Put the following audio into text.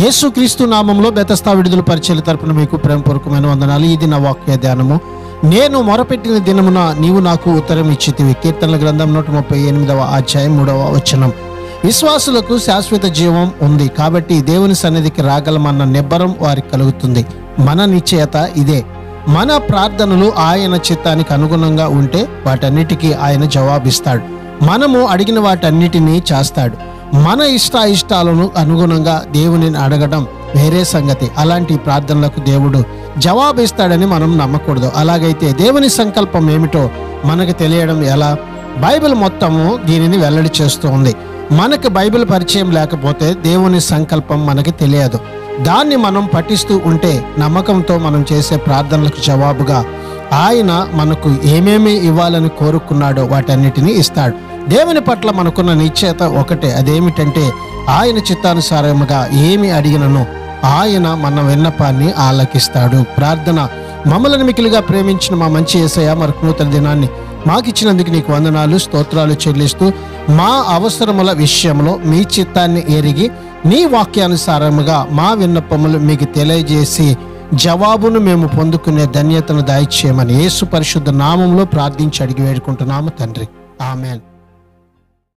యేసుక్రీస్తు నామంలో బెతస్తా విడుదల పరిచర్య తరపున మీకు ప్రేమపూర్వకమైన వందనాలు. ఇది నా వాక్య ధ్యానము. నేను మొరపెట్టిన దినమున నీవు నాకు ఉత్తరం ఇచ్చితివి. కీర్తనల గ్రంథం 138వ అధ్యాయం 3వ వచనం. విశ్వాసులకు శాశ్వత జీవం ఉంది కాబట్టి దేవుని సన్నిధికి రాగలమన్న నిబ్బరం వారికి కలుగుతుంది. మన నిశ్చయత ఇదే. మన ప్రార్థనలు ఆయన చిత్తానికి అనుగుణంగా ఉంటే వాటన్నిటికీ ఆయన జవాబిస్తాడు. మనము అడిగిన వాటన్నిటినీ చేస్తాడు. మన ఇష్టాలను అనుగుణంగా దేవునిని అడగడం వేరే సంగతి. అలాంటి ప్రార్థనలకు దేవుడు జవాబిస్తాడని మనం నమ్మకూడదు. అలాగైతే దేవుని సంకల్పం ఏమిటో మనకు తెలియడం ఎలా? బైబిల్ మొత్తము దీనిని వెల్లడి చేస్తూ ఉంది. మనకు బైబిల్ పరిచయం లేకపోతే దేవుని సంకల్పం మనకి తెలియదు. దాన్ని మనం పఠిస్తూ ఉంటే నమ్మకంతో మనం చేసే ప్రార్థనలకు జవాబుగా ఆయన మనకు ఏమేమి ఇవ్వాలని కోరుకున్నాడో వాటన్నిటినీ ఇస్తాడు. దేవుని పట్ల మనకున్న నిశ్చయత ఒకటే. అదేమిటంటే ఆయన చిత్తానుసారముగా ఏమి అడిగినను ఆయన మన విన్నపాన్ని ఆలకిస్తాడు. ప్రార్థన. మమ్మల్ని మికిలిగా ప్రేమించిన మా మంచి యేసయ్య, మరొక నూతన దినాన్ని మాకిచ్చినందుకు నీకు వందనాలు, స్తోత్రాలు చెల్లిస్తూ మా అవసరముల విషయంలో మీ చిత్తాన్ని ఎరిగి నీ వాక్యానుసారముగా మా విన్నపములు మీకు తెలియజేసి జవాబును మేము పొందుకునే ధన్యతను దయచేయమని యేసు పరిశుద్ధ నామంలో ప్రార్థించి అడిగి వేడుకుంటున్నాము తండ్రి. ఆమేన్.